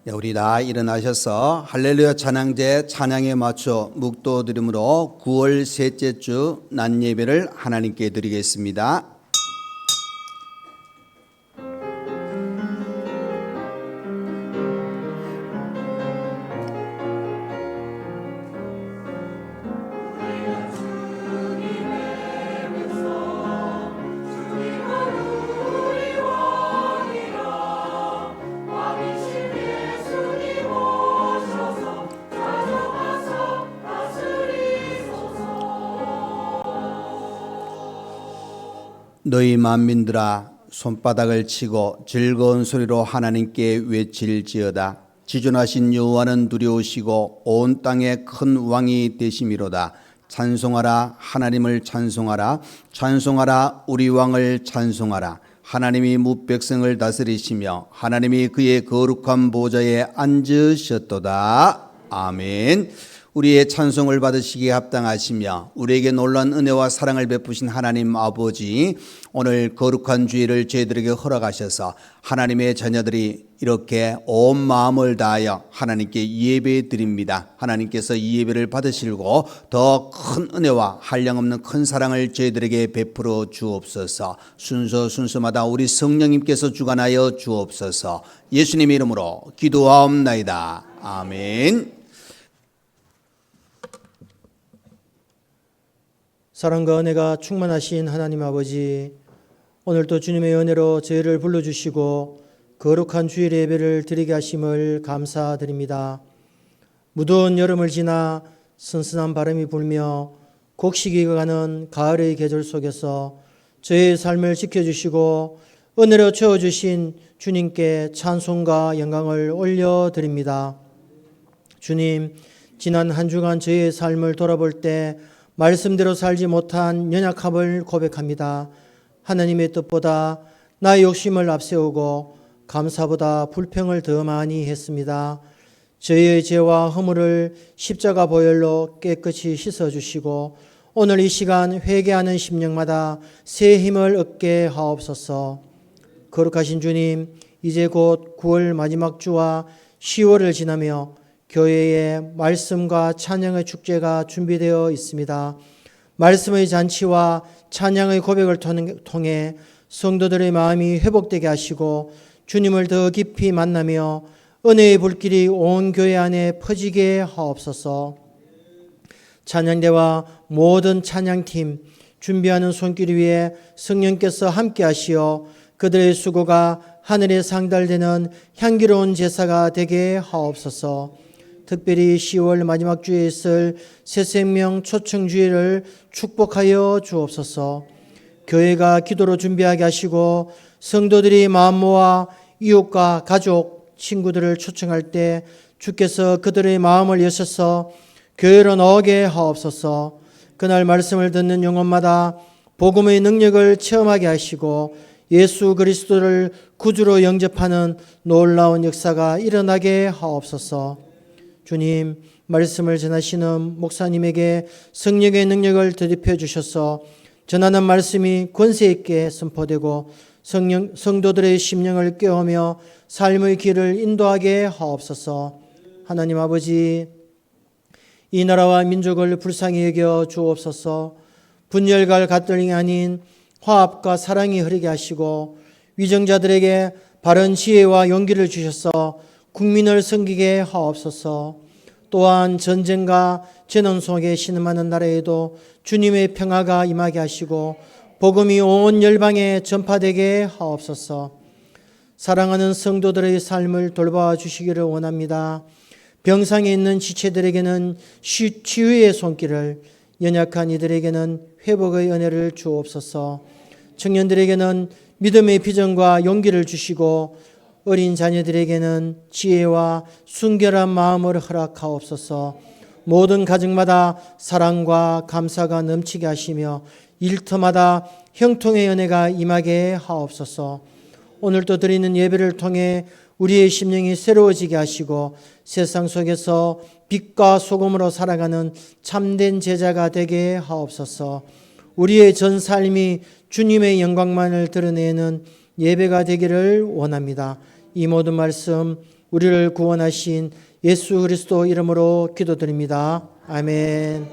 네, 우리 다 일어나셔서 할렐루야 찬양제 찬양에 맞춰 묵도 드림으로 9월 셋째 주 낮 예배를 하나님께 드리겠습니다. 너희 만민들아 손바닥을 치고 즐거운 소리로 하나님께 외칠지어다. 지존하신 여호와는 두려우시고 온 땅에 큰 왕이 되심이로다. 찬송하라, 하나님을 찬송하라. 찬송하라, 우리 왕을 찬송하라. 하나님이 무백성을 다스리시며 하나님이 그의 거룩한 보좌에 앉으셨도다. 아멘. 우리의 찬송을 받으시기에 합당하시며 우리에게 놀라운 은혜와 사랑을 베푸신 하나님 아버지, 오늘 거룩한 주일을 저희들에게 허락하셔서 하나님의 자녀들이 이렇게 온 마음을 다하여 하나님께 예배 드립니다. 하나님께서 이 예배를 받으시고 더 큰 은혜와 한량없는 큰 사랑을 저희들에게 베풀어 주옵소서. 순서마다 우리 성령님께서 주관하여 주옵소서. 예수님의 이름으로 기도하옵나이다. 아멘. 사랑과 은혜가 충만하신 하나님 아버지, 오늘도 주님의 은혜로 저희를 불러주시고 거룩한 주일 예배를 드리게 하심을 감사드립니다. 무더운 여름을 지나 선선한 바람이 불며 곡식이 가는 가을의 계절 속에서 저희의 삶을 지켜주시고 은혜로 채워주신 주님께 찬송과 영광을 올려드립니다. 주님, 지난 한 주간 저희의 삶을 돌아볼 때 말씀대로 살지 못한 연약함을 고백합니다. 하나님의 뜻보다 나의 욕심을 앞세우고 감사보다 불평을 더 많이 했습니다. 저희의 죄와 허물을 십자가 보혈로 깨끗이 씻어주시고 오늘 이 시간 회개하는 심령마다 새 힘을 얻게 하옵소서. 거룩하신 주님, 이제 곧 9월 마지막 주와 10월을 지나며 교회에 말씀과 찬양의 축제가 준비되어 있습니다. 말씀의 잔치와 찬양의 고백을 통해 성도들의 마음이 회복되게 하시고 주님을 더 깊이 만나며 은혜의 불길이 온 교회 안에 퍼지게 하옵소서. 찬양대와 모든 찬양팀 준비하는 손길 위에 성령께서 함께 하시어 그들의 수고가 하늘에 상달되는 향기로운 제사가 되게 하옵소서. 특별히 10월 마지막 주에 있을 새생명 초청주일을 축복하여 주옵소서. 교회가 기도로 준비하게 하시고 성도들이 마음 모아 이웃과 가족, 친구들을 초청할 때 주께서 그들의 마음을 여셔서 교회로 나오게 하옵소서. 그날 말씀을 듣는 영혼마다 복음의 능력을 체험하게 하시고 예수 그리스도를 구주로 영접하는 놀라운 역사가 일어나게 하옵소서. 주님, 말씀을 전하시는 목사님에게 성령의 능력을 더입혀 주셔서 전하는 말씀이 권세 있게 선포되고 성도들의 심령을 깨우며 삶의 길을 인도하게 하옵소서. 하나님 아버지, 이 나라와 민족을 불쌍히 여겨 주옵소서. 분열과 갈등이 아닌 화합과 사랑이 흐르게 하시고 위정자들에게 바른 지혜와 용기를 주셔서 국민을 섬기게 하옵소서. 또한 전쟁과 재난 속에 신음하는 나라에도 주님의 평화가 임하게 하시고 복음이 온 열방에 전파되게 하옵소서. 사랑하는 성도들의 삶을 돌봐 주시기를 원합니다. 병상에 있는 지체들에게는 치유의 손길을, 연약한 이들에게는 회복의 은혜를 주옵소서. 청년들에게는 믿음의 비전과 용기를 주시고 어린 자녀들에게는 지혜와 순결한 마음을 허락하옵소서. 모든 가정마다 사랑과 감사가 넘치게 하시며 일터마다 형통의 은혜가 임하게 하옵소서. 오늘도 드리는 예배를 통해 우리의 심령이 새로워지게 하시고 세상 속에서 빛과 소금으로 살아가는 참된 제자가 되게 하옵소서. 우리의 전 삶이 주님의 영광만을 드러내는 예배가 되기를 원합니다. 이 모든 말씀 우리를 구원하신 예수 그리스도 이름으로 기도드립니다. 아멘.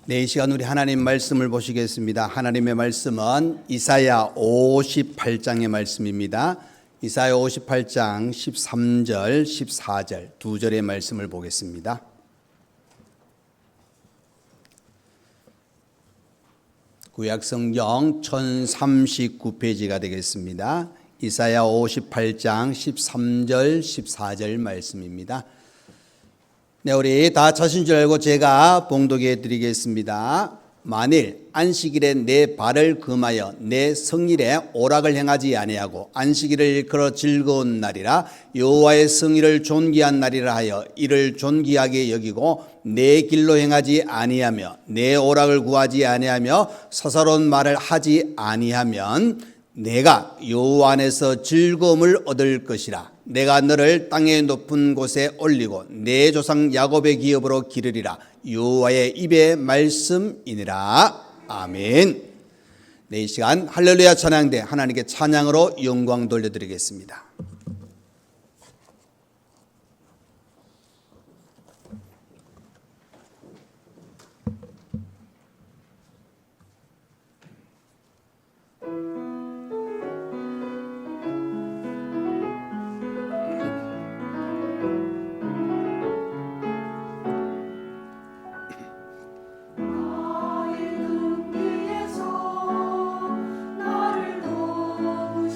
네, 이 시간 우리 하나님 말씀을 보시겠습니다. 하나님의 말씀은 이사야 58장의 말씀입니다. 이사야 58장 13절, 14절 두 절의 말씀을 보겠습니다. 구약성경 1039페이지가 되겠습니다. 이사야 58장 13절, 14절 말씀입니다. 네, 우리 다 자신 줄 알고 제가 봉독해 드리겠습니다. 만일 안식일에 내 발을 금하여 내 성일에 오락을 행하지 아니하고 안식일을 일컬어 즐거운 날이라 여호와의 성일을 존귀한 날이라 하여 이를 존귀하게 여기고 내 길로 행하지 아니하며 내 오락을 구하지 아니하며 사사로운 말을 하지 아니하면 내가 여호와 안에서 즐거움을 얻을 것이라. 내가 너를 땅의 높은 곳에 올리고 내 조상 야곱의 기업으로 기르리라. 여호와의 입의 말씀이니라. 아멘. 네, 이 시간 할렐루야 찬양대 하나님께 찬양으로 영광 돌려드리겠습니다. 나를 도우시는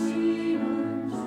주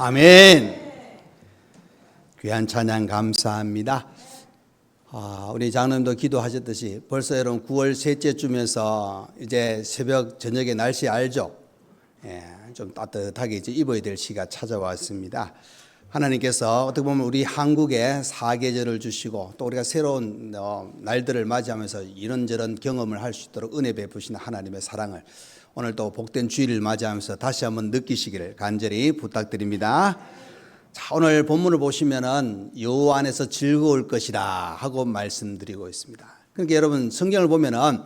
아멘. 귀한 찬양 감사합니다. 우리 장로님도 기도하셨듯이 벌써 여러분 9월 셋째 주면서 이제 새벽 저녁에 날씨 알죠? 좀 따뜻하게 이제 입어야 될 시가 찾아왔습니다. 하나님께서 어떻게 보면 우리 한국에 사계절을 주시고 또 우리가 새로운 날들을 맞이하면서 이런저런 경험을 할 수 있도록 은혜 베푸시는 하나님의 사랑을 오늘 또 복된 주일을 맞이하면서 다시 한번 느끼시기를 간절히 부탁드립니다. 자, 오늘 본문을 보시면은 여호와 안에서 즐거울 것이다 하고 말씀드리고 있습니다. 그러니까 여러분 성경을 보면은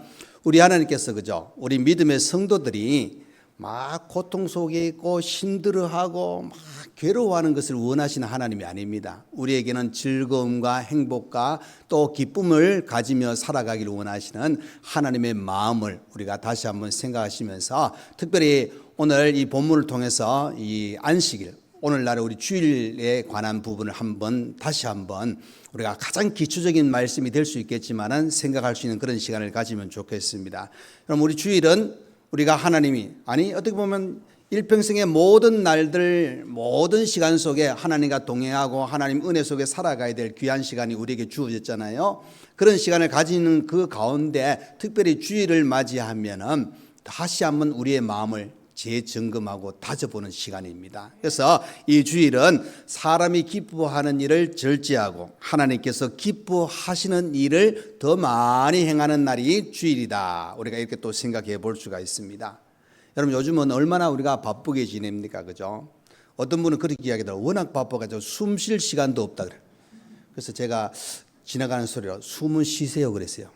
우리 하나님께서 그죠? 우리 믿음의 성도들이 막 고통 속에 있고 힘들어하고 막 괴로워하는 것을 원하시는 하나님이 아닙니다. 우리에게는 즐거움과 행복과 또 기쁨을 가지며 살아가기를 원하시는 하나님의 마음을 우리가 다시 한번 생각하시면서 특별히 오늘 이 본문을 통해서 이 안식일 오늘날의 우리 주일에 관한 부분을 다시 한번 우리가 가장 기초적인 말씀이 될 수 있겠지만은 생각할 수 있는 그런 시간을 가지면 좋겠습니다. 그럼 우리 주일은 우리가 하나님이 어떻게 보면 일평생의 모든 날들 모든 시간 속에 하나님과 동행하고 하나님 은혜 속에 살아가야 될 귀한 시간이 우리에게 주어졌잖아요. 그런 시간을 가지는 그 가운데 특별히 주일을 맞이하면은 다시 한번 우리의 마음을 재점검하고 다져보는 시간입니다. 그래서 이 주일은 사람이 기뻐하는 일을 절제하고 하나님께서 기뻐하시는 일을 더 많이 행하는 날이 주일이다. 우리가 이렇게 또 생각해 볼 수가 있습니다. 여러분 요즘은 얼마나 우리가 바쁘게 지냅니까? 그죠? 어떤 분은 그렇게 이야기하더라고요. 워낙 바빠가지고 숨 쉴 시간도 없다 그래. 그래서 제가 지나가는 소리로 숨은 쉬세요 그랬어요.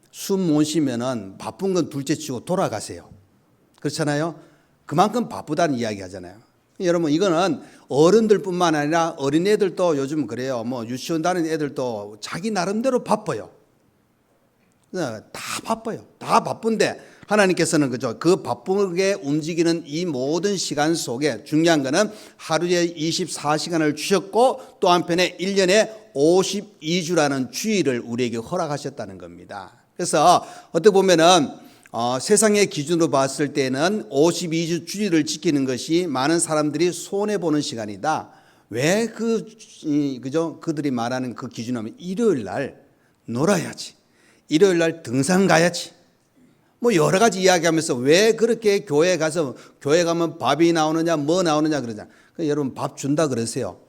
숨 못 쉬면은 바쁜 건 둘째치고 돌아가세요. 그렇잖아요. 그만큼 바쁘다는 이야기 하잖아요. 여러분 이거는 어른들뿐만 아니라 어린애들도 요즘 그래요. 뭐 유치원 다니는 애들도 자기 나름대로 바빠요. 다 바빠요. 다 바쁜데 하나님께서는 그죠? 그 바쁘게 움직이는 이 모든 시간 속에 중요한 거는 하루에 24시간을 주셨고 또 한편에 1년에 52주라는 주일을 우리에게 허락하셨다는 겁니다. 그래서 어떻게 보면은 세상의 기준으로 봤을 때는 52주 주일을 지키는 것이 많은 사람들이 손해보는 시간이다. 왜 그죠? 그들이 말하는 그 기준하면 일요일 날 놀아야지. 일요일 날 등산 가야지. 뭐 여러 가지 이야기하면서 왜 그렇게 교회 가면 밥이 나오느냐 뭐 나오느냐 그러잖아. 여러분 밥 준다 그러세요.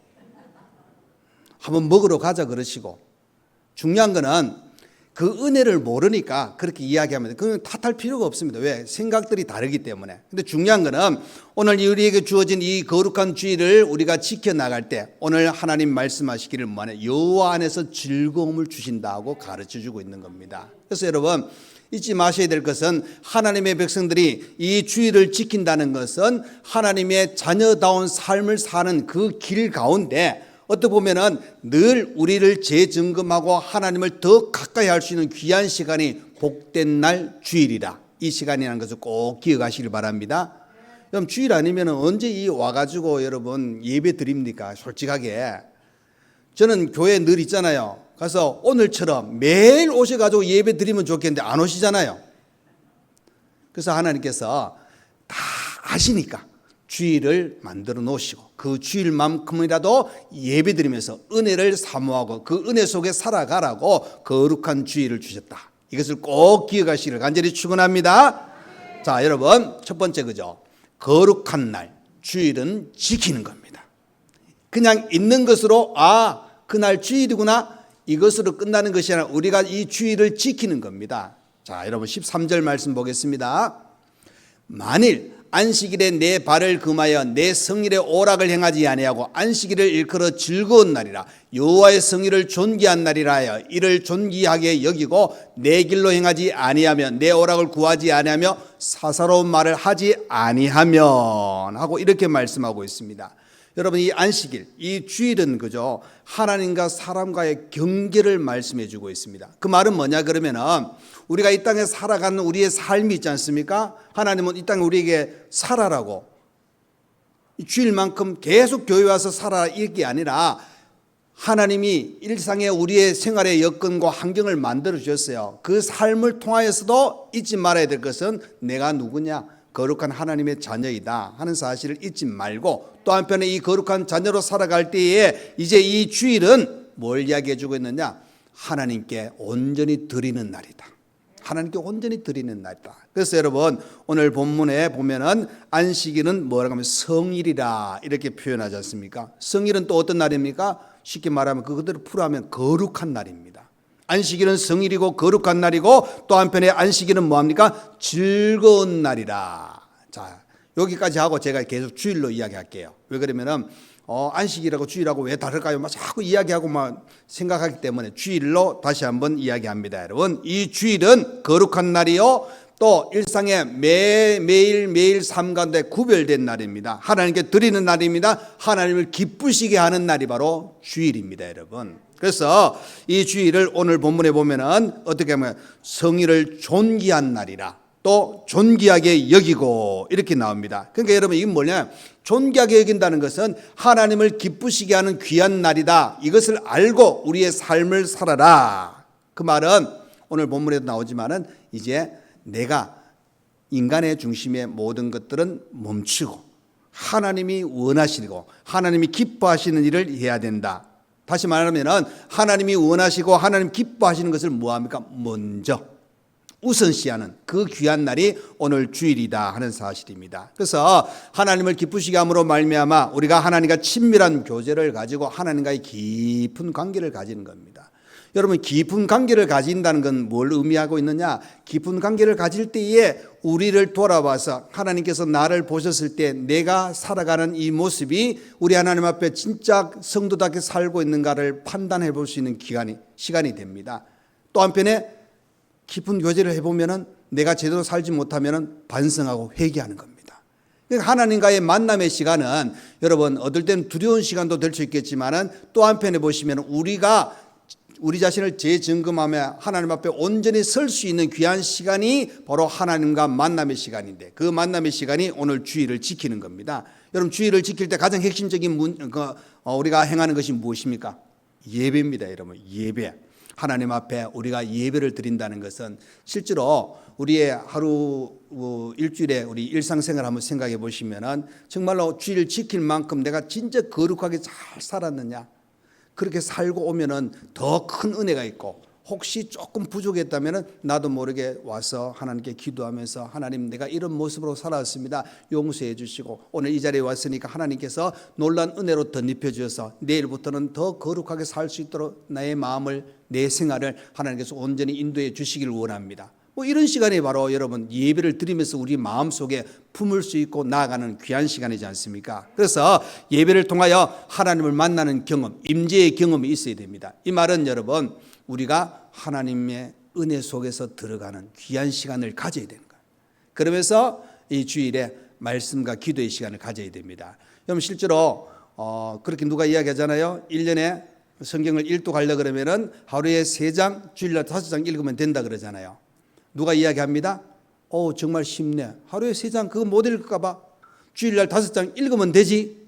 한번 먹으러 가자 그러시고. 중요한 거는 그 은혜를 모르니까 그렇게 이야기하면 그건 탓할 필요가 없습니다. 왜? 생각들이 다르기 때문에. 근데 중요한 거는 오늘 우리에게 주어진 이 거룩한 주일을 우리가 지켜나갈 때 오늘 하나님 말씀하시기를 뭐하냐 여호와 안에서 즐거움을 주신다고 가르쳐주고 있는 겁니다. 그래서 여러분 잊지 마셔야 될 것은 하나님의 백성들이 이 주일을 지킨다는 것은 하나님의 자녀다운 삶을 사는 그 길 가운데 어떻게 보면은 늘 우리를 재점검하고 하나님을 더 가까이 할 수 있는 귀한 시간이 복된 날 주일이다. 이 시간이라는 것을 꼭 기억하시길 바랍니다. 그럼 주일 아니면 언제 와가지고 여러분 예배 드립니까? 솔직하게. 저는 교회 늘 있잖아요. 가서 오늘처럼 매일 오셔가지고 예배 드리면 좋겠는데 안 오시잖아요. 그래서 하나님께서 다 아시니까 주일을 만들어 놓으시고 그 주일만큼이라도 예배 드리면서 은혜를 사모하고 그 은혜 속에 살아가라고 거룩한 주일을 주셨다. 이것을 꼭 기억하시기를 간절히 축원합니다. 자, 여러분 첫 번째 그죠? 거룩한 날 주일은 지키는 겁니다. 그냥 있는 것으로 그날 주일이구나 이것으로 끝나는 것이 아니라 우리가 이 주일을 지키는 겁니다. 자, 여러분 13절 말씀 보겠습니다. 만일 안식일에 내 발을 금하여 내 성일의 오락을 행하지 아니하고 안식일을 일컬어 즐거운 날이라 여호와의 성일을 존귀한 날이라 하여 이를 존귀하게 여기고 내 길로 행하지 아니하며 내 오락을 구하지 아니하며 사사로운 말을 하지 아니하면 하고 이렇게 말씀하고 있습니다. 여러분 이 안식일, 이 주일은 그죠? 하나님과 사람과의 경계를 말씀해 주고 있습니다. 그 말은 뭐냐 그러면은 우리가 이 땅에 살아가는 우리의 삶이 있지 않습니까? 하나님은 이 땅에 우리에게 살아라고 주일만큼 계속 교회 와서 살아라 이게 아니라 하나님이 일상의 우리의 생활의 여건과 환경을 만들어 주셨어요. 그 삶을 통하여서도 잊지 말아야 될 것은 내가 누구냐? 거룩한 하나님의 자녀이다 하는 사실을 잊지 말고, 또 한편에 이 거룩한 자녀로 살아갈 때에 이제 이 주일은 뭘 이야기해 주고 있느냐? 하나님께 온전히 드리는 날이다. 하나님께 온전히 드리는 날이다. 그래서 여러분 오늘 본문에 보면은 안식일은 뭐라고 하면 성일이라 이렇게 표현하지 않습니까? 성일은 또 어떤 날입니까? 쉽게 말하면 그대로 풀어하면 거룩한 날입니다. 안식일은 성일이고 거룩한 날이고, 또 한편에 안식일은 뭐합니까? 즐거운 날이라. 자, 여기까지 하고 제가 계속 주일로 이야기할게요. 왜 그러면은 안식일하고 주일하고 왜 다를까요? 막 자꾸 이야기하고 막 생각하기 때문에 주일로 다시 한번 이야기합니다. 여러분, 이 주일은 거룩한 날이요, 또 일상의 매일 삶 가운데 구별된 날입니다. 하나님께 드리는 날입니다. 하나님을 기쁘시게 하는 날이 바로 주일입니다, 여러분. 그래서 이 주일을 오늘 본문에 보면은 어떻게 하면 성일을 존귀한 날이라, 또 존귀하게 여기고 이렇게 나옵니다. 그러니까 여러분 이게 뭐냐? 존귀하게 여긴다는 것은 하나님을 기쁘시게 하는 귀한 날이다. 이것을 알고 우리의 삶을 살아라. 그 말은 오늘 본문에도 나오지만은 이제 내가 인간의 중심의 모든 것들은 멈추고 하나님이 원하시고 하나님이 기뻐하시는 일을 해야 된다. 다시 말하면은 하나님이 원하시고 하나님 기뻐하시는 것을 뭐합니까? 먼저 우선시하는 그 귀한 날이 오늘 주일이다 하는 사실입니다. 그래서 하나님을 기쁘시게 함으로 말미암아 우리가 하나님과 친밀한 교제를 가지고 하나님과의 깊은 관계를 가지는 겁니다. 여러분, 깊은 관계를 가진다는 건 뭘 의미하고 있느냐? 깊은 관계를 가질 때에 우리를 돌아봐서 하나님께서 나를 보셨을 때 내가 살아가는 이 모습이 우리 하나님 앞에 진짜 성도답게 살고 있는가를 판단해 볼 수 있는 시간이 됩니다. 또 한편에 깊은 교제를 해보면은 내가 제대로 살지 못하면은 반성하고 회개하는 겁니다. 그러니까 하나님과의 만남의 시간은 여러분 어떨 때는 두려운 시간도 될 수 있겠지만은 또 한편에 보시면 우리가 우리 자신을 재점검하며 하나님 앞에 온전히 설 수 있는 귀한 시간이 바로 하나님과 만남의 시간인데, 그 만남의 시간이 오늘 주일을 지키는 겁니다. 여러분, 주일을 지킬 때 가장 핵심적인 우리가 행하는 것이 무엇입니까? 예배입니다. 여러분, 예배. 하나님 앞에 우리가 예배를 드린다는 것은 실제로 우리의 하루 일주일에 우리 일상생활을 한번 생각해 보시면은 정말로 주일 지킬 만큼 내가 진짜 거룩하게 잘 살았느냐, 그렇게 살고 오면은 더 큰 은혜가 있고, 혹시 조금 부족했다면은 나도 모르게 와서 하나님께 기도하면서 하나님, 내가 이런 모습으로 살아왔습니다. 용서해 주시고 오늘 이 자리에 왔으니까 하나님께서 놀란 은혜로 덧입혀 주셔서 내일부터는 더 거룩하게 살 수 있도록 나의 마음을, 내 생활을 하나님께서 온전히 인도해 주시기를 원합니다. 뭐 이런 시간이 바로 여러분 예배를 드리면서 우리 마음속에 품을 수 있고 나아가는 귀한 시간이지 않습니까? 그래서 예배를 통하여 하나님을 만나는 경험, 임재의 경험이 있어야 됩니다. 이 말은 여러분 우리가 하나님의 은혜 속에서 들어가는 귀한 시간을 가져야 되는 거예요. 그러면서 이 주일에 말씀과 기도의 시간을 가져야 됩니다. 여러분 실제로 그렇게 누가 이야기하잖아요. 1년에 성경을 읽도 가려고 그러면은 하루에 3장, 주일날 5장 읽으면 된다 그러잖아요. 누가 이야기합니다. 정말 쉽네. 하루에 3장 그거 못 읽을까 봐 주일날 5장 읽으면 되지.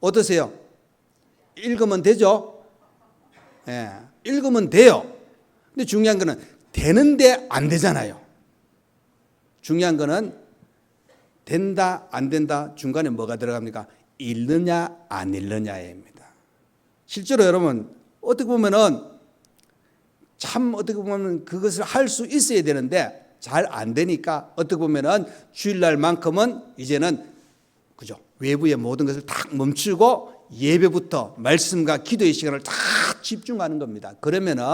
어떠세요? 읽으면 되죠? 예, 읽으면 돼요. 근데 중요한 거는 되는데 안 되잖아요. 중요한 거는 된다 안 된다 중간에 뭐가 들어갑니까? 읽느냐 안 읽느냐입니다. 실제로 여러분 어떻게 보면은 어떻게 보면 그것을 할 수 있어야 되는데 잘 안 되니까 어떻게 보면은 주일날만큼은 이제는 그죠, 외부의 모든 것을 딱 멈추고 예배부터 말씀과 기도의 시간을 다 집중하는 겁니다. 그러면은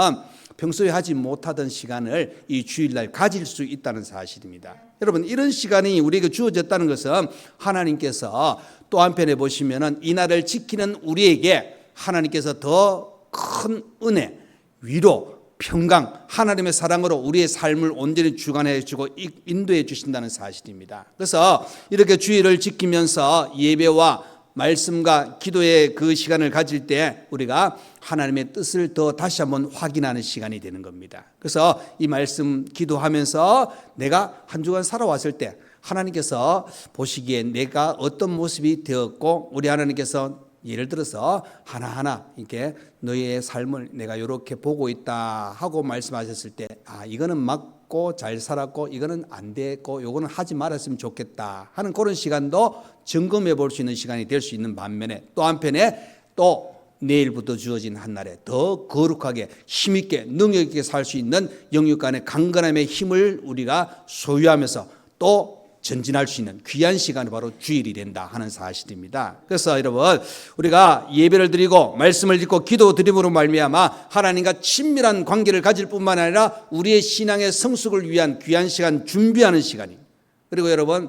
평소에 하지 못하던 시간을 이 주일날 가질 수 있다는 사실입니다. 여러분 이런 시간이 우리에게 주어졌다는 것은 하나님께서 또 한편에 보시면은 이 날을 지키는 우리에게 하나님께서 더 큰 은혜, 위로, 평강, 하나님의 사랑으로 우리의 삶을 온전히 주관해 주고 인도해 주신다는 사실입니다. 그래서 이렇게 주일을 지키면서 예배와 말씀과 기도의 그 시간을 가질 때 우리가 하나님의 뜻을 더 다시 한번 확인하는 시간이 되는 겁니다. 그래서 이 말씀 기도하면서 내가 한 주간 살아왔을 때 하나님께서 보시기에 내가 어떤 모습이 되었고 우리 하나님께서 예를 들어서 하나하나 이렇게 너의 삶을 내가 이렇게 보고 있다 하고 말씀하셨을 때, 이거는 맞고 잘 살았고 이거는 안 됐고 요거는 하지 말았으면 좋겠다 하는 그런 시간도 점검해 볼 수 있는 시간이 될 수 있는 반면에, 또 한편에 또 내일부터 주어진 한날에 더 거룩하게 힘있게 능력 있게 살 수 있는 영육 간의 강건함의 힘을 우리가 소유하면서 또 전진할 수 있는 귀한 시간이 바로 주일이 된다 하는 사실입니다. 그래서 여러분, 우리가 예배를 드리고 말씀을 듣고 기도 드림으로 말미암아 하나님과 친밀한 관계를 가질 뿐만 아니라 우리의 신앙의 성숙을 위한 귀한 시간 준비하는 시간입니다. 그리고 여러분,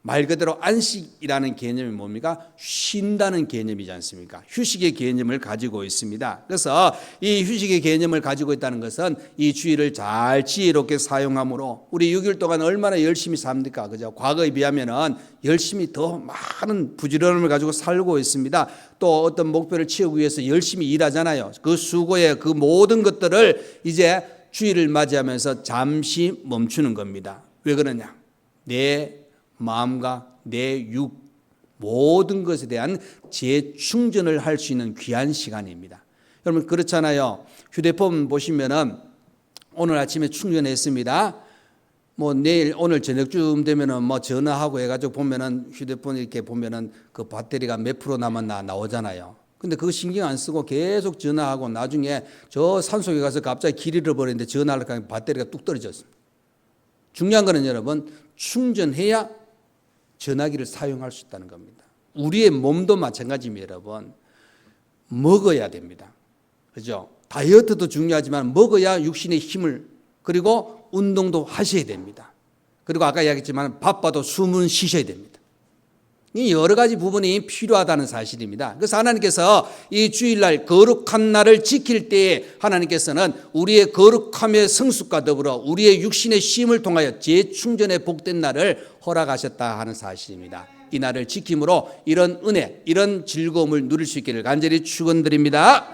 말 그대로 안식이라는 개념이 뭡니까? 쉰다는 개념이지 않습니까? 휴식의 개념을 가지고 있습니다. 그래서 이 휴식의 개념을 가지고 있다는 것은 이 주일을 잘 지혜롭게 사용함으로 우리 6일 동안 얼마나 열심히 삽니까? 그죠? 과거에 비하면은 열심히 더 많은 부지런함을 가지고 살고 있습니다. 또 어떤 목표를 채우기 위해서 열심히 일하잖아요. 그 수고의 그 모든 것들을 이제 주일을 맞이하면서 잠시 멈추는 겁니다. 왜 그러냐? 내 마음과 내 육 모든 것에 대한 재충전을 할 수 있는 귀한 시간입니다. 여러분 그렇잖아요. 휴대폰 보시면은 오늘 아침에 충전했습니다. 뭐 내일 오늘 저녁쯤 되면은 뭐 전화하고 해가지고 보면은 휴대폰 이렇게 보면은 그 배터리가 몇 프로 남았나 나오잖아요. 근데 그거 신경 안 쓰고 계속 전화하고 나중에 저 산속에 가서 갑자기 길 잃어버렸는데 전화를 하니까 배터리가 뚝 떨어졌습니다. 중요한 거는 여러분, 충전해야 전화기를 사용할 수 있다는 겁니다. 우리의 몸도 마찬가지입니다. 여러분, 먹어야 됩니다. 그죠? 다이어트도 중요하지만 먹어야 육신의 힘을, 그리고 운동도 하셔야 됩니다. 그리고 아까 이야기했지만 바빠도 숨은 쉬셔야 됩니다. 이 여러 가지 부분이 필요하다는 사실입니다. 그래서 하나님께서 이 주일날 거룩한 날을 지킬 때에 하나님께서는 우리의 거룩함의 성숙과 더불어 우리의 육신의 쉼을 통하여 재충전의 복된 날을 허락하셨다 하는 사실입니다. 이 날을 지킴으로 이런 은혜, 이런 즐거움을 누릴 수 있기를 간절히 축원드립니다.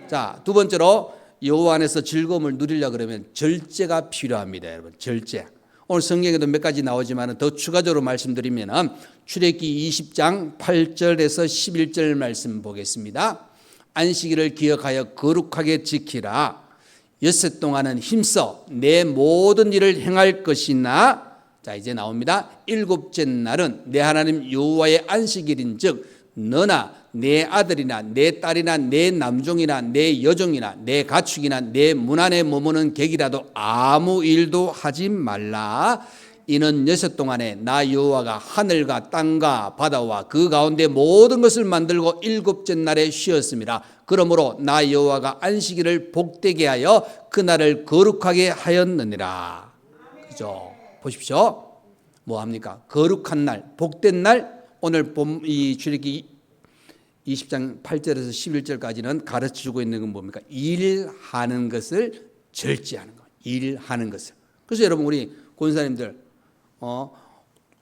자, 두 번째로 여호와 안에서 즐거움을 누리려고 그러면 절제가 필요합니다. 여러분, 절제. 오늘 성경에도 몇 가지 나오지만 더 추가적으로 말씀드리면 출애굽기 20장 8절에서 11절 말씀 보겠습니다. 안식일을 기억하여 거룩하게 지키라. 엿새 동안은 힘써 내 모든 일을 행할 것이나, 자 이제 나옵니다. 일곱째 날은 내 하나님 여호와의 안식일인즉 너나 내 아들이나 내 딸이나 내 남종이나 내 여종이나 내 가축이나 내 문 안에 머무는 객이라도 아무 일도 하지 말라. 이는 엿새 동안에 나 여호와가 하늘과 땅과 바다와 그 가운데 모든 것을 만들고 일곱째 날에 쉬었습니다. 그러므로 나 여호와가 안식일을 복되게 하여 그날을 거룩하게 하였느니라. 그죠? 보십시오. 뭐 합니까? 거룩한 날, 복된 날. 오늘 이 출애굽기 20장 8절에서 11절까지는 가르쳐주고 있는 건 뭡니까? 일하는 것을 절제하는 거. 일하는 것을. 그래서 여러분, 우리 권사님들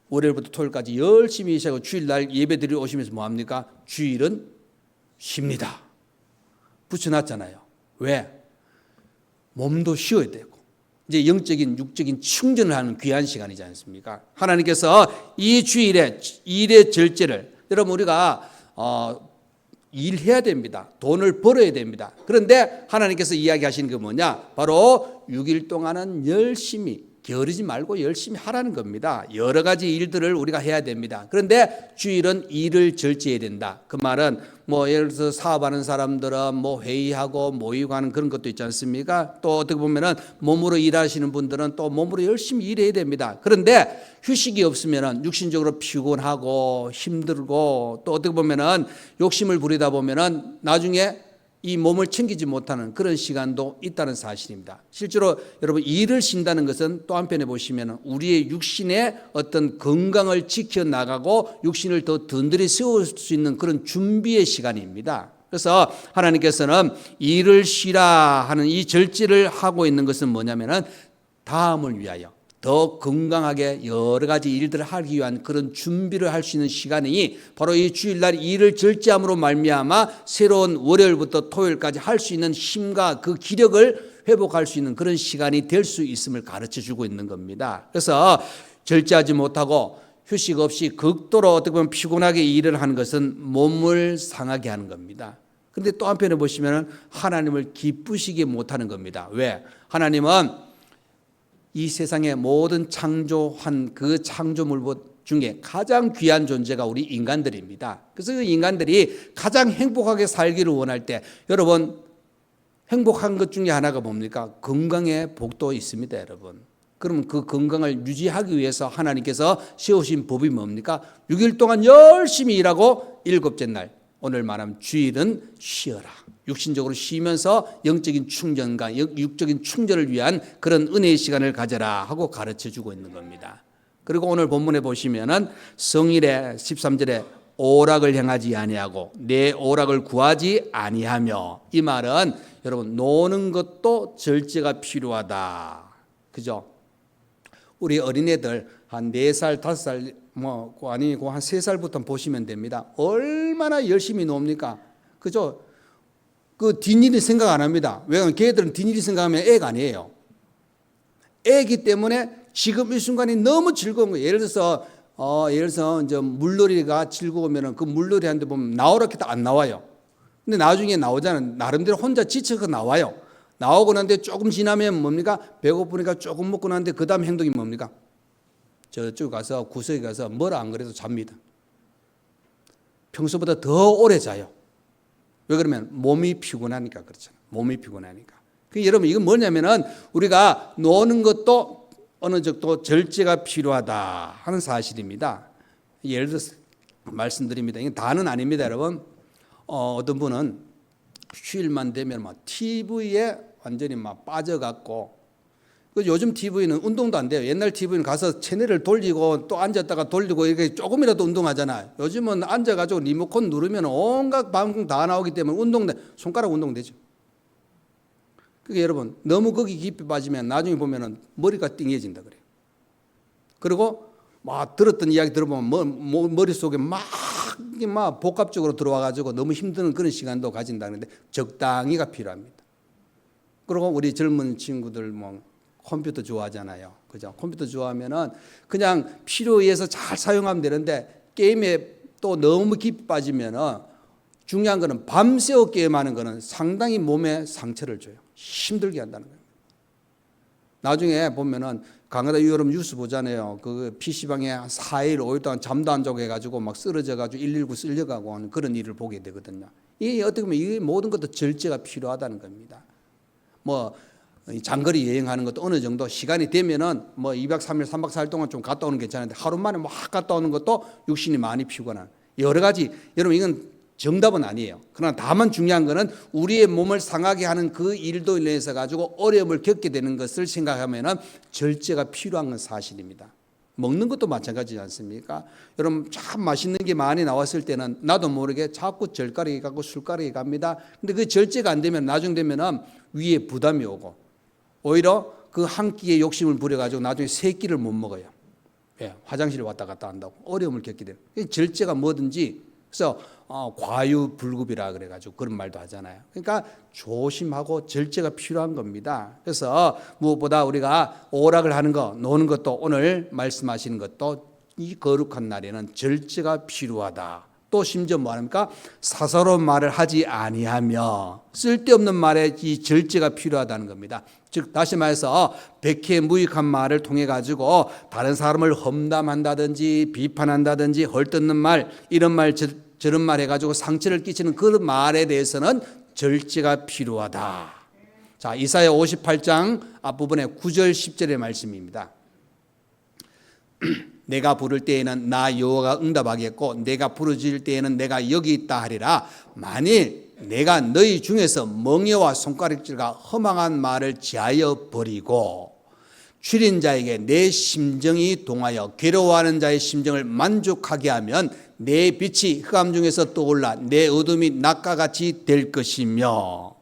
월요일부터 토요일까지 열심히 일하고 주일날 예배드리러 오시면서 뭐 합니까? 주일은 쉽니다. 붙여놨잖아요. 왜? 몸도 쉬어야 되고 이제 영적인 육적인 충전을 하는 귀한 시간이지 않습니까? 하나님께서 이 주일에 일의 절제를, 여러분 우리가 일해야 됩니다. 돈을 벌어야 됩니다. 그런데 하나님께서 이야기하시는 게 뭐냐? 바로 6일 동안은 열심히, 게으르지 말고 열심히 하라는 겁니다. 여러 가지 일들을 우리가 해야 됩니다. 그런데 주일은 일을 절제해야 된다. 그 말은 뭐 예를 들어서 사업하는 사람들은 뭐 회의하고 모이고 하는 그런 것도 있지 않습니까? 또 어떻게 보면은 몸으로 일하시는 분들은 또 몸으로 열심히 일해야 됩니다. 그런데 휴식이 없으면은 육신적으로 피곤하고 힘들고 또 어떻게 보면은 욕심을 부리다 보면은 나중에 이 몸을 챙기지 못하는 그런 시간도 있다는 사실입니다. 실제로 여러분, 일을 쉰다는 것은 또 한편에 보시면 우리의 육신의 어떤 건강을 지켜나가고 육신을 더 든든히 세울 수 있는 그런 준비의 시간입니다. 그래서 하나님께서는 일을 쉬라 하는 이 절제를 하고 있는 것은 뭐냐면은 다음을 위하여 더 건강하게 여러 가지 일들을 하기 위한 그런 준비를 할 수 있는 시간이 바로 이 주일날 일을 절제함으로 말미암아 새로운 월요일부터 토요일까지 할 수 있는 힘과 그 기력을 회복할 수 있는 그런 시간이 될 수 있음을 가르쳐 주고 있는 겁니다. 그래서 절제하지 못하고 휴식 없이 극도로 어떻게 보면 피곤하게 일을 하는 것은 몸을 상하게 하는 겁니다. 그런데 또 한편에 보시면 하나님을 기쁘시게 못하는 겁니다. 왜? 하나님은 이 세상의 모든 창조한 그 창조물 중에 가장 귀한 존재가 우리 인간들입니다. 그래서 그 인간들이 가장 행복하게 살기를 원할 때 여러분 행복한 것 중에 하나가 뭡니까? 건강에 복도 있습니다, 여러분. 그러면 그 건강을 유지하기 위해서 하나님께서 세우신 법이 뭡니까? 6일 동안 열심히 일하고 일곱째 날 오늘 말하면 주일은 쉬어라. 육신적으로 쉬면서 영적인 충전과 육적인 충전을 위한 그런 은혜의 시간을 가져라 하고 가르쳐주고 있는 겁니다. 그리고 오늘 본문에 보시면은 성일의 13절에 오락을 행하지 아니하고 내 오락을 구하지 아니하며, 이 말은 여러분 노는 것도 절제가 필요하다. 그죠? 우리 어린애들 한 4살, 5살 아니고 한 3살부터 보시면 됩니다. 얼마나 열심히 놉니까? 그죠? 그 뒷일이 생각 안 합니다. 왜냐하면 걔들은 뒷일이 생각하면 애가 아니에요. 애기 때문에 지금 이 순간이 너무 즐거운 거예요. 예를 들어서 이제 물놀이가 즐거우면 그 물놀이 하는데 보면 나오라 해도 안 나와요. 근데 나중에 나오잖아요. 나름대로 혼자 지쳐서 나와요. 나오고 난데 조금 지나면 뭡니까? 배고프니까 조금 먹고 난데 그 다음 행동이 뭡니까? 저쪽 가서 구석에 가서 뭐라 안 그래도 잡니다. 평소보다 더 오래 자요. 왜 그러면 몸이 피곤하니까 그렇잖아요. 몸이 피곤하니까. 여러분 이건 뭐냐면은 우리가 노는 것도 어느 정도 절제가 필요하다 하는 사실입니다. 예를 들어서 말씀드립니다. 이건 다는 아닙니다, 여러분. 어떤 분은 휴일만 되면 막 TV에 완전히 막 빠져갖고, 요즘 TV는 운동도 안 돼요. 옛날 TV는 가서 채널을 돌리고 또 앉았다가 돌리고 이렇게 조금이라도 운동하잖아요. 요즘은 앉아가지고 리모컨 누르면 온갖 방송 다 나오기 때문에 손가락 운동되죠. 그게 여러분 너무 거기 깊이 빠지면 나중에 보면은 머리가 띵해진다 그래요. 그리고 막 들었던 이야기 들어보면 머릿속에 막 복합적으로 들어와가지고 너무 힘드는 그런 시간도 가진다는데 적당히가 필요합니다. 그리고 우리 젊은 친구들 컴퓨터 좋아하잖아요. 그죠? 컴퓨터 좋아하면은 그냥 필요에 의해서 잘 사용하면 되는데 게임에 또 너무 깊이 빠지면은 중요한 거는 밤새워 게임하는 거는 상당히 몸에 상처를 줘요. 힘들게 한다는 거예요. 나중에 보면은 강하다 여러분 뉴스 보잖아요. 그 PC방에 4일, 5일 동안 잠도 안 자고 해가지고 막 쓰러져가지고 119 쓸려가고 하는 그런 일을 보게 되거든요. 이게 어떻게 보면 이 모든 것도 절제가 필요하다는 겁니다. 장거리 여행하는 것도 어느 정도 시간이 되면은 2박 3일, 3박 4일 동안 좀 갔다 오는 게 괜찮은데 하루 만에 막 갔다 오는 것도 육신이 많이 피곤한 여러 가지. 여러분 이건 정답은 아니에요. 그러나 다만 중요한 것은 우리의 몸을 상하게 하는 그 일도 인해서 가지고 어려움을 겪게 되는 것을 생각하면은 절제가 필요한 건 사실입니다. 먹는 것도 마찬가지지 않습니까? 여러분 참 맛있는 게 많이 나왔을 때는 나도 모르게 자꾸 젓가락이 가고 술가락이 갑니다. 근데 그 절제가 안 되면 나중 되면은 위에 부담이 오고 오히려 그 한 끼에 욕심을 부려가지고 나중에 세 끼를 못 먹어요. 예, 화장실 왔다 갔다 한다고 어려움을 겪게 돼요. 절제가 뭐든지 그래서 과유불급이라 그래가지고 그런 말도 하잖아요. 그러니까 조심하고 절제가 필요한 겁니다. 그래서 무엇보다 우리가 오락을 하는 거, 노는 것도 오늘 말씀하시는 것도 이 거룩한 날에는 절제가 필요하다. 또 심지어 뭐합니까? 사사로운 말을 하지 아니하며 쓸데없는 말에 이 절제가 필요하다는 겁니다. 즉 다시 말해서 백해무익한 말을 통해 가지고 다른 사람을 험담한다든지 비판한다든지 헐뜯는 말, 이런 말 저런 말 해가지고 상처를 끼치는 그 말에 대해서는 절제가 필요하다. 자, 이사야 58장 앞부분에 9절 10절의 말씀입니다. 내가 부를 때에는 나 여호와가 응답하겠고 내가 부르짖을 때에는 내가 여기 있다 하리라. 만일 내가 너희 중에서 멍에와 손가락질과 허망한 말을 지하여 버리고 줄인 자에게 내 심정이 동하여 괴로워하는 자의 심정을 만족하게 하면 내 빛이 흑암 중에서 떠올라 내 어둠이 낮과 같이 될 것이며.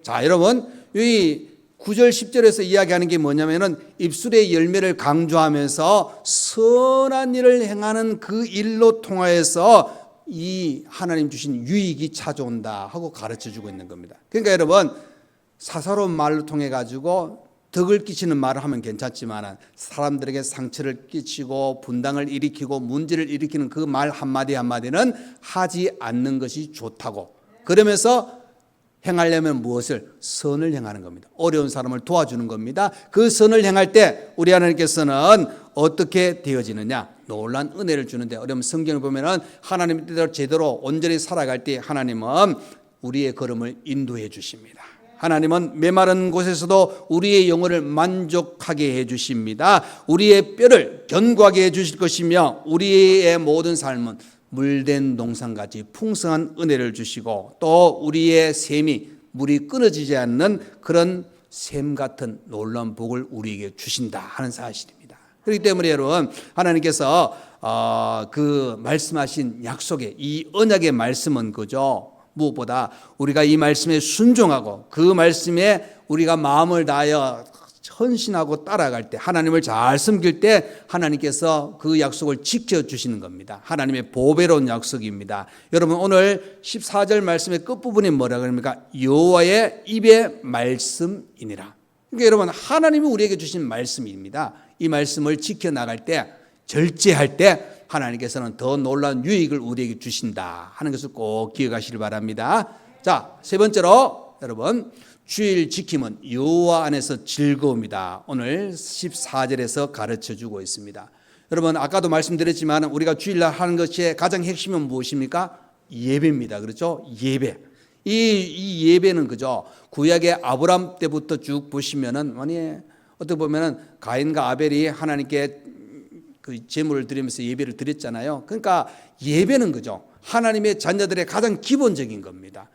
자, 여러분 이 9절 10절에서 이야기하는 게 뭐냐면은 입술의 열매를 강조하면서 선한 일을 행하는 그 일로 통하여서 이 하나님 주신 유익이 찾아온다 하고 가르쳐 주고 있는 겁니다. 그러니까 여러분 사사로운 말로 통해 가지고 덕을 끼치는 말을 하면 괜찮지만 사람들에게 상처를 끼치고 분당을 일으키고 문제를 일으키는 그 말 한마디 한마디는 하지 않는 것이 좋다고. 그러면서 행하려면 무엇을? 선을 행하는 겁니다. 어려운 사람을 도와주는 겁니다. 그 선을 행할 때 우리 하나님께서는 어떻게 되어지느냐? 놀란 은혜를 주는데, 여러분 성경을 보면은 하나님 뜻대로 제대로 온전히 살아갈 때 하나님은 우리의 걸음을 인도해 주십니다. 하나님은 메마른 곳에서도 우리의 영혼을 만족하게 해 주십니다. 우리의 뼈를 견고하게 해 주실 것이며 우리의 모든 삶은 물된 동산같이 풍성한 은혜를 주시고 또 우리의 샘이 물이 끊어지지 않는 그런 샘 같은 놀라운 복을 우리에게 주신다 하는 사실입니다. 그렇기 때문에 여러분 하나님께서 그 말씀하신 약속의 이 언약의 말씀은 그죠. 무엇보다 우리가 이 말씀에 순종하고 그 말씀에 우리가 마음을 다하여 헌신하고 따라갈 때 하나님을 잘 섬길 때 하나님께서 그 약속을 지켜주시는 겁니다. 하나님의 보배로운 약속입니다. 여러분 오늘 14절 말씀의 끝부분이 뭐라 그럽니까? 여호와의 입의 말씀이니라. 그러니까 여러분 하나님이 우리에게 주신 말씀입니다. 이 말씀을 지켜나갈 때 절제할 때 하나님께서는 더 놀라운 유익을 우리에게 주신다 하는 것을 꼭 기억하시길 바랍니다. 자, 세 번째로 여러분 주일 지킴은 여호와 안에서 즐거움이다. 오늘 14절에서 가르쳐주고 있습니다. 여러분 아까도 말씀드렸지만 우리가 주일날 하는 것의 가장 핵심은 무엇입니까? 예배입니다. 그렇죠? 예배. 이 예배는 그죠? 구약의 아브람 때부터 쭉 보시면은 어떻게 보면은 가인과 아벨이 하나님께 그 제물을 드리면서 예배를 드렸잖아요. 그러니까 예배는 그죠? 하나님의 자녀들의 가장 기본적인 겁니다.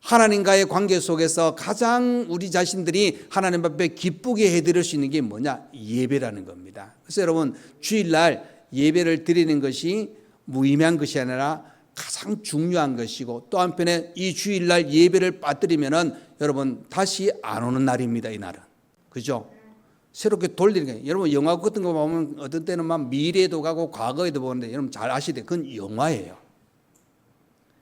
하나님과의 관계 속에서 가장 우리 자신들이 하나님 앞에 기쁘게 해드릴 수 있는 게 뭐냐? 예배라는 겁니다. 그래서 여러분 주일날 예배를 드리는 것이 무의미한 것이 아니라 가장 중요한 것이고 또 한편에 이 주일날 예배를 빠뜨리면은 여러분 다시 안 오는 날입니다. 이 날은. 그죠? 새롭게 돌리는 거예요. 여러분 영화 같은 거 보면 어떤 때는 막 미래에도 가고 과거에도 보는데 여러분 잘 아시되 그건 영화예요.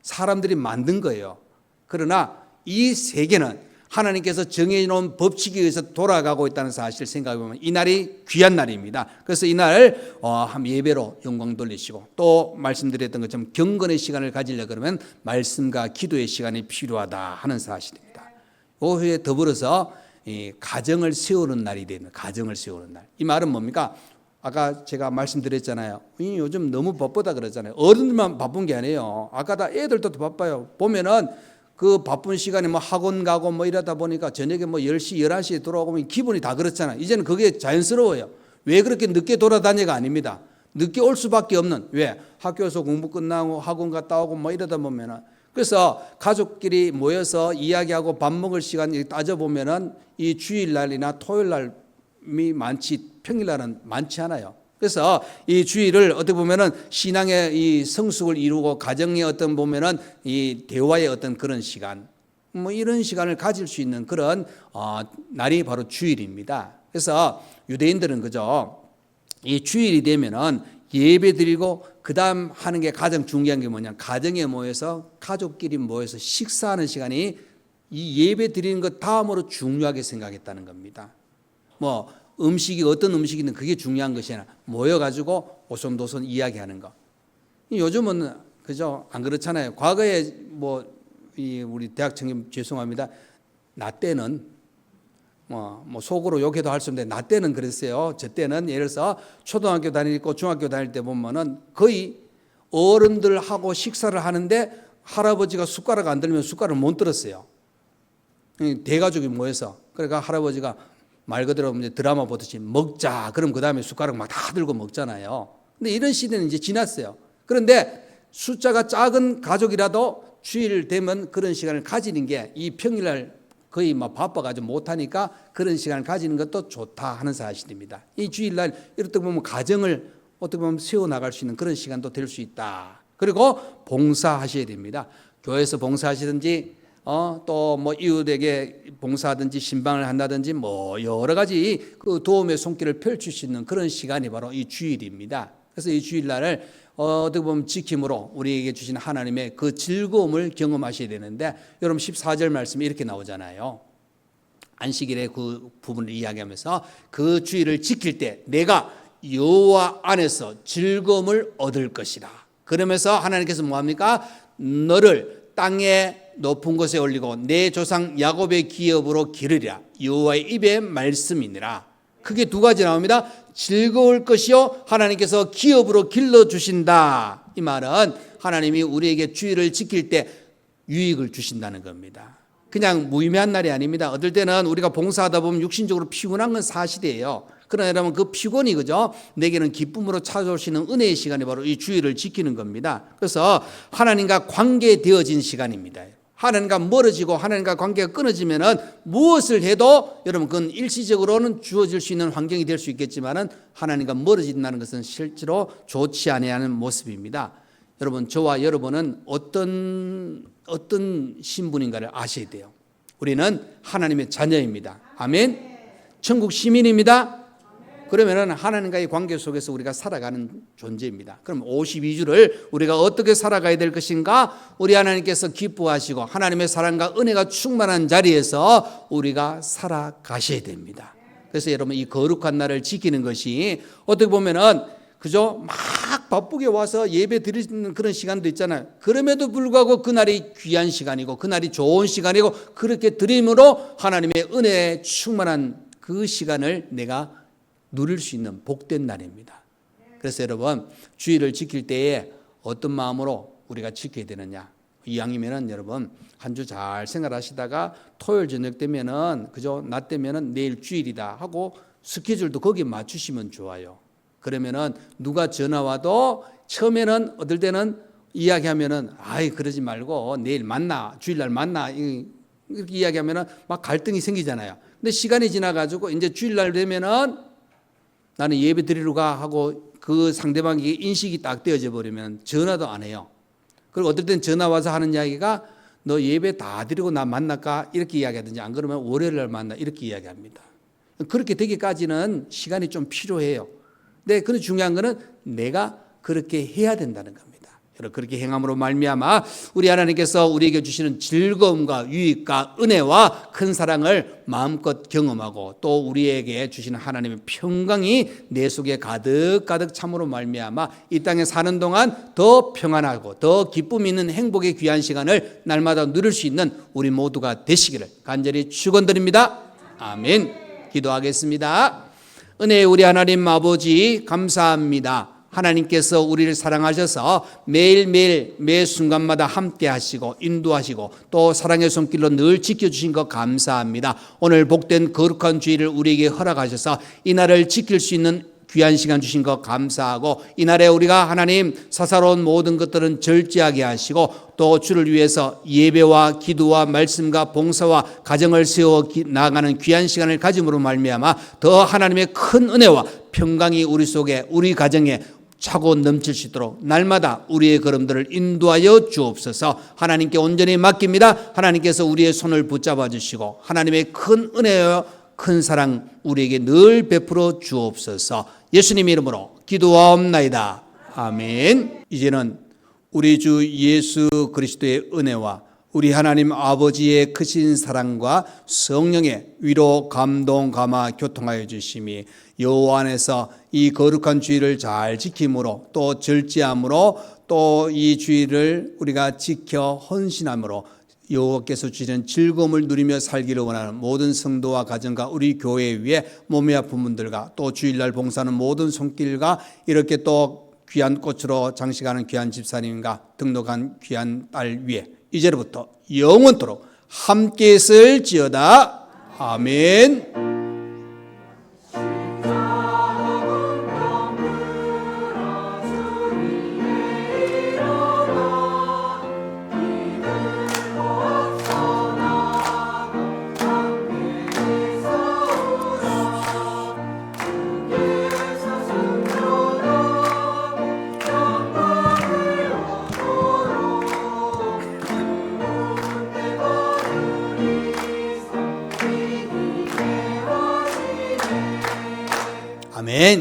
사람들이 만든 거예요. 그러나 이 세계는 하나님께서 정해놓은 법칙에 의해서 돌아가고 있다는 사실을 생각해 보면 이 날이 귀한 날입니다. 그래서 이 날 예배로 영광 돌리시고 또 말씀드렸던 것처럼 경건의 시간을 가지려 그러면 말씀과 기도의 시간이 필요하다 하는 사실입니다. 오후에 더불어서 가정을 세우는 날이 되는 가정을 세우는 날. 이 말은 뭡니까? 아까 제가 말씀드렸잖아요. 요즘 너무 바쁘다 그러잖아요. 어른들만 바쁜 게 아니에요. 아까 다 애들도 바빠요. 보면은 그 바쁜 시간에 뭐 학원 가고 뭐 이러다 보니까 저녁에 뭐 10시, 11시에 돌아오면 기분이 다 그렇잖아요. 이제는 그게 자연스러워요. 왜 그렇게 늦게 돌아다니가 아닙니다. 늦게 올 수밖에 없는. 왜? 학교에서 공부 끝나고 학원 갔다 오고 뭐 이러다 보면은 그래서 가족끼리 모여서 이야기하고 밥 먹을 시간 따져보면은 이 주일날이나 토요일날이 많지 평일날은 많지 않아요. 그래서 이 주일을 어떻게 보면은 신앙의 이 성숙을 이루고 가정의 어떤 보면은 이 대화의 어떤 그런 시간 뭐 이런 시간을 가질 수 있는 그런 날이 바로 주일입니다. 그래서 유대인들은 그죠? 이 주일이 되면은 예배 드리고 그 다음 하는 게 가장 중요한 게 뭐냐? 가정에 모여서 가족끼리 모여서 식사하는 시간이 이 예배 드리는 것 다음으로 중요하게 생각했다는 겁니다. 뭐 음식이 어떤 음식이든 그게 중요한 것이 아니라 모여가지고 오손도손 이야기하는 거. 요즘은 그죠? 안 그렇잖아요. 과거에 우리 대학생님 죄송합니다. 나 때는 뭐 속으로 욕해도 할 수 없는데 나 때는 그랬어요. 저 때는 예를 들어서 초등학교 다니고 중학교 다닐 때 보면은 거의 어른들하고 식사를 하는데 할아버지가 숟가락 안 들면 숟가락을 못 들었어요. 대가족이 모여서 그러니까 할아버지가 말 그대로 이제 드라마 보듯이 먹자. 그럼 그 다음에 숟가락 막 다 들고 먹잖아요. 근데 이런 시대는 이제 지났어요. 그런데 숫자가 작은 가족이라도 주일 되면 그런 시간을 가지는 게 이 평일날 거의 막 바빠가지고 못하니까 그런 시간을 가지는 것도 좋다 하는 사실입니다. 이 주일날 이렇게 보면 가정을 어떻게 보면 세워나갈 수 있는 그런 시간도 될 수 있다. 그리고 봉사하셔야 됩니다. 교회에서 봉사하시든지 또 뭐 이웃에게 봉사하든지 신방을 한다든지 뭐 여러 가지 그 도움의 손길을 펼칠 수 있는 그런 시간이 바로 이 주일입니다. 그래서 이 주일날을 어떻게 보면 지킴으로 우리에게 주신 하나님의 그 즐거움을 경험하셔야 되는데 여러분 14절 말씀이 이렇게 나오잖아요. 안식일의 그 부분을 이야기하면서 그 주일을 지킬 때 내가 여호와 안에서 즐거움을 얻을 것이라. 그러면서 하나님께서 뭐합니까? 너를 땅의 높은 곳에 올리고 내 조상 야곱의 기업으로 기르리라. 여호와의 입의 말씀이니라. 크게 두 가지 나옵니다. 즐거울 것이요 하나님께서 기업으로 길러주신다. 이 말은 하나님이 우리에게 주일을 지킬 때 유익을 주신다는 겁니다. 그냥 무의미한 날이 아닙니다. 어떨 때는 우리가 봉사하다 보면 육신적으로 피곤한 건 사실이에요. 그러나 여러분 그 피곤이 그죠? 내게는 기쁨으로 찾아오시는 은혜의 시간이 바로 이 주일을 지키는 겁니다. 그래서 하나님과 관계되어진 시간입니다. 하나님과 멀어지고 하나님과 관계가 끊어지면은 무엇을 해도 여러분 그건 일시적으로는 주어질 수 있는 환경이 될 수 있겠지만은 하나님과 멀어진다는 것은 실제로 좋지 아니하는 모습입니다. 여러분 저와 여러분은 어떤 신분인가를 아셔야 돼요. 우리는 하나님의 자녀입니다. 아멘. 천국 시민입니다. 그러면은 하나님과의 관계 속에서 우리가 살아가는 존재입니다. 그럼 52주를 우리가 어떻게 살아가야 될 것인가? 우리 하나님께서 기뻐하시고 하나님의 사랑과 은혜가 충만한 자리에서 우리가 살아가셔야 됩니다. 그래서 여러분 이 거룩한 날을 지키는 것이 어떻게 보면은 그죠? 막 바쁘게 와서 예배 드리는 그런 시간도 있잖아요. 그럼에도 불구하고 그날이 귀한 시간이고 그날이 좋은 시간이고 그렇게 드림으로 하나님의 은혜에 충만한 그 시간을 내가 누릴 수 있는 복된 날입니다. 그래서 여러분 주일을 지킬 때에 어떤 마음으로 우리가 지켜야 되느냐. 이왕이면은 여러분 한 주 잘 생활하시다가 토요일 저녁 되면은 그죠? 낮 되면은 내일 주일이다 하고 스케줄도 거기에 맞추시면 좋아요. 그러면은 누가 전화 와도 처음에는 어떨 때는 이야기하면은 아이 그러지 말고 내일 만나 주일날 만나 이렇게 이야기하면은 막 갈등이 생기잖아요. 근데 시간이 지나가지고 이제 주일날 되면은 나는 예배 드리러 가 하고 그 상대방에게 인식이 딱 되어져 버리면 전화도 안 해요. 그리고 어떨 땐 전화 와서 하는 이야기가 너 예배 다 드리고 나 만날까 이렇게 이야기하든지 안 그러면 월요일날 만나 이렇게 이야기합니다. 그렇게 되기까지는 시간이 좀 필요해요. 근데 그 중요한 거는 내가 그렇게 해야 된다는 겁니다. 여러분 그렇게 행함으로 말미암아 우리 하나님께서 우리에게 주시는 즐거움과 유익과 은혜와 큰 사랑을 마음껏 경험하고 또 우리에게 주시는 하나님의 평강이 내 속에 가득가득 참으로 말미암아 이 땅에 사는 동안 더 평안하고 더 기쁨 있는 행복의 귀한 시간을 날마다 누릴 수 있는 우리 모두가 되시기를 간절히 축원드립니다. 아멘. 기도하겠습니다. 은혜의 우리 하나님 아버지 감사합니다. 하나님께서 우리를 사랑하셔서 매일매일 매 순간마다 함께 하시고 인도하시고 또 사랑의 손길로 늘 지켜주신 것 감사합니다. 오늘 복된 거룩한 주일을 우리에게 허락하셔서 이 날을 지킬 수 있는 귀한 시간 주신 것 감사하고 이날에 우리가 하나님 사사로운 모든 것들은 절제하게 하시고 또 주를 위해서 예배와 기도와 말씀과 봉사와 가정을 세워 나아가는 귀한 시간을 가짐으로 말미암아 더 하나님의 큰 은혜와 평강이 우리 속에 우리 가정에 차고 넘칠 수 있도록 날마다 우리의 걸음들을 인도하여 주옵소서. 하나님께 온전히 맡깁니다. 하나님께서 우리의 손을 붙잡아 주시고 하나님의 큰 은혜와 큰 사랑 우리에게 늘 베풀어 주옵소서. 예수님 이름으로 기도하옵나이다. 아멘. 이제는 우리 주 예수 그리스도의 은혜와 우리 하나님 아버지의 크신 사랑과 성령의 위로 감동 감화 교통하여 주심이 여호와 안에서 이 거룩한 주일을 잘 지킴으로 또 절제함으로 또 이 주일을 우리가 지켜 헌신함으로 여호와께서 주시는 즐거움을 누리며 살기를 원하는 모든 성도와 가정과 우리 교회 위에 몸이 아픈 분들과 또 주일날 봉사하는 모든 손길과 이렇게 또 귀한 꽃으로 장식하는 귀한 집사님과 등록한 귀한 딸 위에 이제로부터 영원토록 함께 있을지어다. 아멘.